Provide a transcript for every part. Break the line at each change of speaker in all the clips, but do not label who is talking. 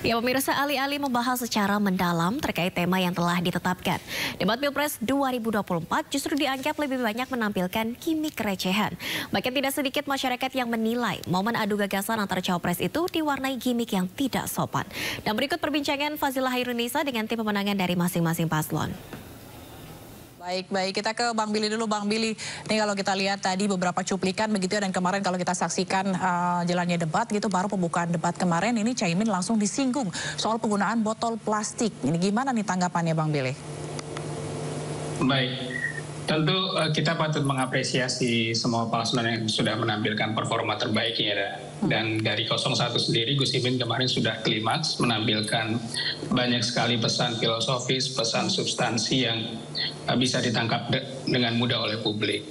Ya pemirsa, alih-alih membahas secara mendalam terkait tema yang telah ditetapkan, debat Pilpres 2024 justru dianggap lebih banyak menampilkan gimmick recehan. Bahkan tidak sedikit masyarakat yang menilai momen adu gagasan antar cawapres itu diwarnai gimmick yang tidak sopan. Dan berikut perbincangan Fazilah Hairunisa dengan tim pemenangan dari masing-masing paslon.
Baik, kita ke Bang Billy dulu. Bang Billy, ini kalau kita lihat tadi beberapa cuplikan begitu ya, dan kemarin kalau kita saksikan jalannya debat gitu, baru pembukaan debat kemarin ini Caimin langsung disinggung soal penggunaan botol plastik. Ini gimana nih tanggapannya Bang Billy?
Baik, tentu kita patut mengapresiasi semua paslon yang sudah menampilkan performa terbaiknya. Dan dari 01 sendiri, Gus Imin kemarin sudah klimaks menampilkan banyak sekali pesan filosofis, pesan substansi yang bisa ditangkap dengan mudah oleh publik.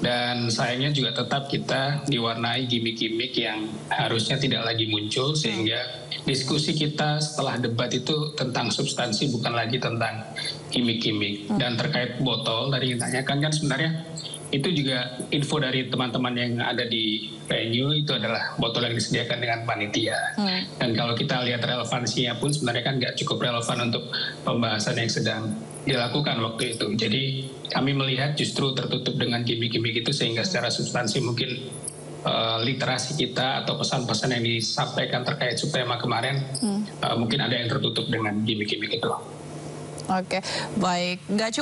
Dan sayangnya juga tetap kita diwarnai gimmick-gimmick yang harusnya tidak lagi muncul, sehingga diskusi kita setelah debat itu tentang substansi, bukan lagi tentang gimmick-gimmick. Dan terkait botol, tadi ditanyakan kan sebenarnya itu juga info dari teman-teman yang ada di venue, itu adalah botol yang disediakan dengan panitia. Dan kalau kita lihat relevansinya pun sebenarnya kan nggak cukup relevan untuk pembahasan yang sedang dilakukan waktu itu. Jadi kami melihat justru tertutup dengan gimmick-gimmick itu, sehingga secara substansi mungkin literasi kita atau pesan-pesan yang disampaikan terkait subtema kemarin mungkin ada yang tertutup dengan gimmick-gimmick itu.
Oke, baik. Nggak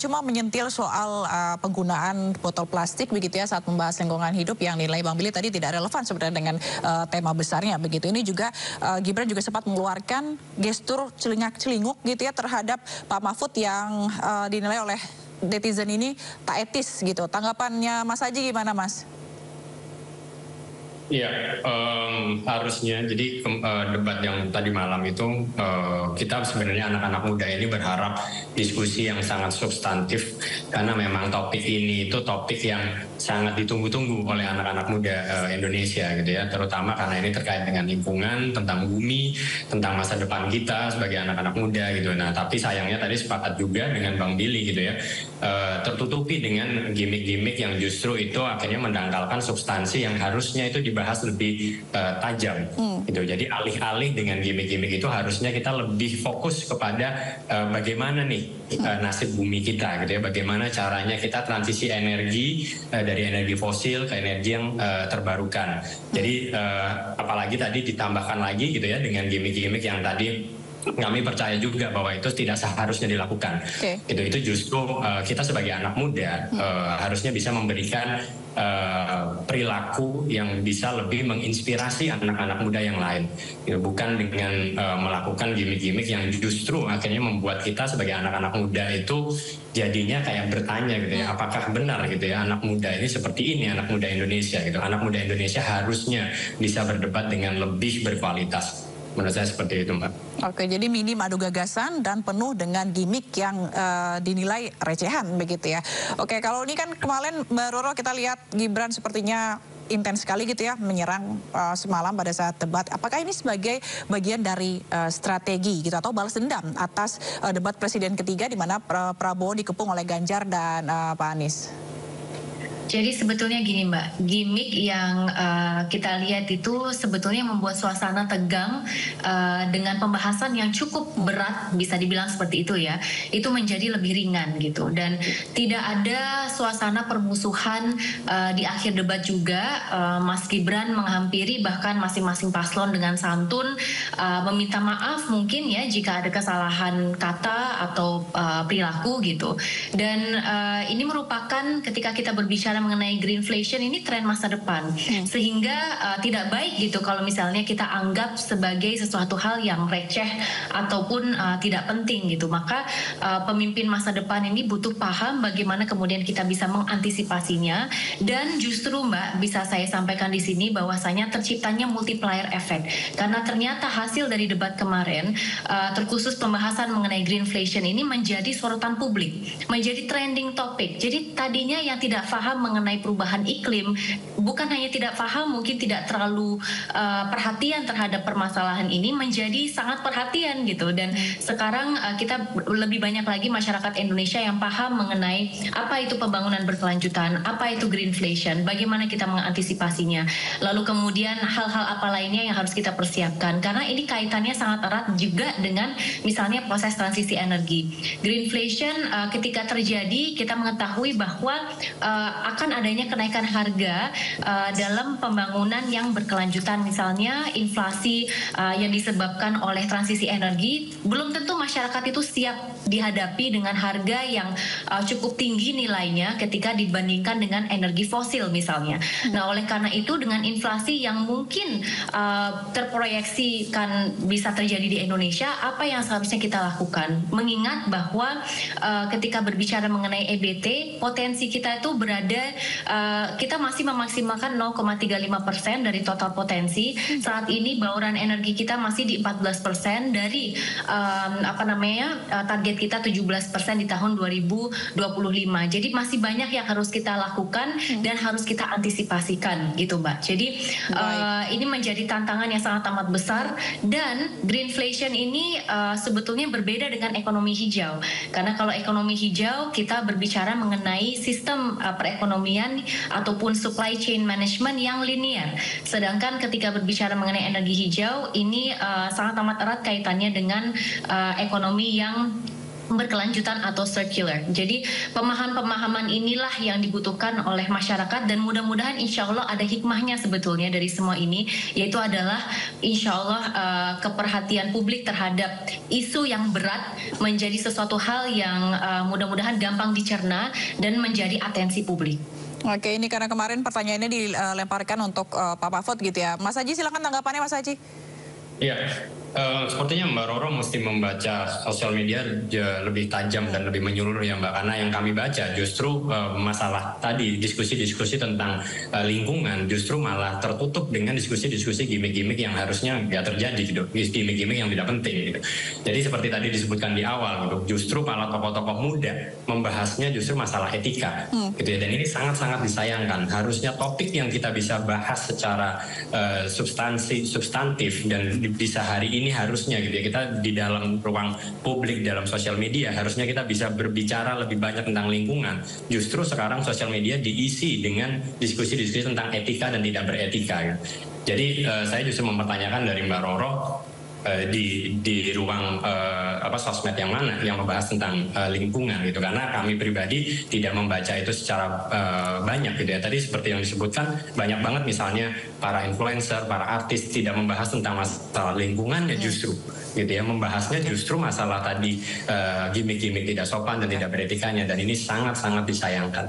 cuma menyentil soal penggunaan botol plastik begitu ya saat membahas lingkungan hidup yang nilai Bang Billy tadi tidak relevan sebenarnya dengan tema besarnya begitu. Ini juga Gibran juga sempat mengeluarkan gestur celingak-celinguk gitu ya terhadap Pak Mahfud yang dinilai oleh netizen ini tak etis gitu. Tanggapannya Mas Haji gimana, Mas?
Ya, harusnya jadi debat yang tadi malam itu kita sebenarnya anak-anak muda ini berharap diskusi yang sangat substantif, karena memang topik ini itu topik yang sangat ditunggu-tunggu oleh anak-anak muda Indonesia gitu ya, terutama karena ini terkait dengan lingkungan, tentang bumi, tentang masa depan kita sebagai anak-anak muda gitu. Nah, tapi sayangnya tadi sepakat juga dengan Bang Billy gitu ya, tertutupi dengan gimmick-gimmick yang justru itu akhirnya mendangkalkan substansi yang harusnya itu dibahas lebih tajam gitu. Jadi alih-alih dengan gimmick-gimmick itu harusnya kita lebih fokus kepada bagaimana nih nasib bumi kita gitu ya, bagaimana caranya kita transisi energi dari energi fosil ke energi yang terbarukan. Jadi apalagi tadi ditambahkan lagi gitu ya dengan gimmick-gimmick yang tadi kami percaya juga bahwa itu tidak seharusnya dilakukan. Itu justru kita sebagai anak muda harusnya bisa memberikan perilaku yang bisa lebih menginspirasi anak-anak muda yang lain, bukan dengan melakukan gimmick-gimmick yang justru akhirnya membuat kita sebagai anak-anak muda itu jadinya kayak bertanya gitu ya, apakah benar gitu ya anak muda ini seperti ini, anak muda Indonesia gitu. Anak muda Indonesia harusnya bisa berdebat dengan lebih berkualitas. Menurut saya seperti itu, Mbak.
Oke, jadi minim adu gagasan dan penuh dengan gimmick yang dinilai recehan begitu ya. Oke, kalau ini kan kemarin Mbak Roro kita lihat Gibran sepertinya intens sekali gitu ya menyerang semalam pada saat debat. Apakah ini sebagai bagian dari strategi gitu atau balas dendam atas debat presiden ketiga di mana Prabowo dikepung oleh Ganjar dan Pak Anies?
Jadi sebetulnya gini Mbak, gimmick yang kita lihat itu sebetulnya membuat suasana tegang dengan pembahasan yang cukup berat, bisa dibilang seperti itu ya, itu menjadi lebih ringan gitu. Dan tidak ada suasana permusuhan di akhir debat juga. Mas Gibran menghampiri bahkan masing-masing paslon dengan santun, meminta maaf mungkin ya jika ada kesalahan kata atau perilaku gitu. Dan ini merupakan ketika kita berbicara mengenai greenflation, ini tren masa depan, sehingga tidak baik gitu kalau misalnya kita anggap sebagai sesuatu hal yang receh ataupun tidak penting gitu. Maka pemimpin masa depan ini butuh paham bagaimana kemudian kita bisa mengantisipasinya. Dan justru Mbak, bisa saya sampaikan di sini bahwasanya terciptanya multiplier effect, karena ternyata hasil dari debat kemarin terkhusus pembahasan mengenai greenflation ini menjadi sorotan publik, menjadi trending topic. Jadi tadinya yang tidak paham mengenai perubahan iklim bukan hanya tidak paham, mungkin tidak terlalu perhatian terhadap permasalahan ini, menjadi sangat perhatian gitu. Dan sekarang kita lebih banyak lagi masyarakat Indonesia yang paham mengenai apa itu pembangunan berkelanjutan, apa itu greenflation, bagaimana kita mengantisipasinya, lalu kemudian hal-hal apa lainnya yang harus kita persiapkan, karena ini kaitannya sangat erat juga dengan misalnya proses transisi energi. Greenflation ketika terjadi, kita mengetahui bahwa akan adanya kenaikan harga dalam pembangunan yang berkelanjutan, misalnya inflasi yang disebabkan oleh transisi energi. Belum tentu masyarakat itu siap dihadapi dengan harga yang cukup tinggi nilainya ketika dibandingkan dengan energi fosil misalnya. Nah, oleh karena itu dengan inflasi yang mungkin terproyeksikan bisa terjadi di Indonesia, apa yang seharusnya kita lakukan? Mengingat bahwa ketika berbicara mengenai EBT, potensi kita itu berada, kita masih memaksimalkan 0,35% dari total potensi. Saat ini bauran energi kita masih di 14% dari target kita 17% di tahun 2025. Jadi masih banyak yang harus kita lakukan dan harus kita antisipasikan gitu, Mbak. Jadi ini menjadi tantangan yang sangat amat besar, dan greenflation ini sebetulnya berbeda dengan ekonomi hijau. Karena kalau ekonomi hijau kita berbicara mengenai sistem perekonomian ataupun supply chain management yang linear. Sedangkan ketika berbicara mengenai energi hijau, ini sangat amat erat kaitannya dengan ekonomi yang berkelanjutan atau circular. Jadi pemahaman inilah yang dibutuhkan oleh masyarakat, dan mudah-mudahan insya Allah ada hikmahnya sebetulnya dari semua ini, yaitu adalah insya Allah keperhatian publik terhadap isu yang berat menjadi sesuatu hal yang mudah-mudahan gampang dicerna dan menjadi atensi publik.
Oke, ini karena kemarin pertanyaannya dilemparkan untuk Pak Mahfud gitu ya. Mas Haji, silakan tanggapannya Mas Haji.
Iya, sepertinya Mbak Roro mesti membaca sosial media lebih tajam dan lebih menyeluruh ya Mbak, karena yang kami baca justru masalah tadi diskusi-diskusi tentang lingkungan justru malah tertutup dengan diskusi-diskusi gimmick-gimmick yang harusnya nggak terjadi gitu, gimmick-gimmick yang tidak penting gitu. Jadi seperti tadi disebutkan di awal gitu, justru malah tokoh-tokoh muda membahasnya justru masalah etika gitu ya, dan ini sangat-sangat disayangkan. Harusnya topik yang kita bisa bahas secara substantif dan bisa hari ini harusnya gitu ya, kita di dalam ruang publik, dalam sosial media harusnya kita bisa berbicara lebih banyak tentang lingkungan. Justru sekarang sosial media diisi dengan diskusi-diskusi tentang etika dan tidak beretika gitu. Jadi saya justru mempertanyakan dari Mbak Roro di ruang sosmed yang mana yang membahas tentang lingkungan gitu, karena kami pribadi tidak membaca itu secara banyak gitu ya. Tadi seperti yang disebutkan banyak banget misalnya para influencer, para artis tidak membahas tentang masalah lingkungan ya, justru gitu ya, membahasnya justru masalah tadi gimmick-gimmick tidak sopan dan tidak beretikanya, dan ini sangat-sangat disayangkan.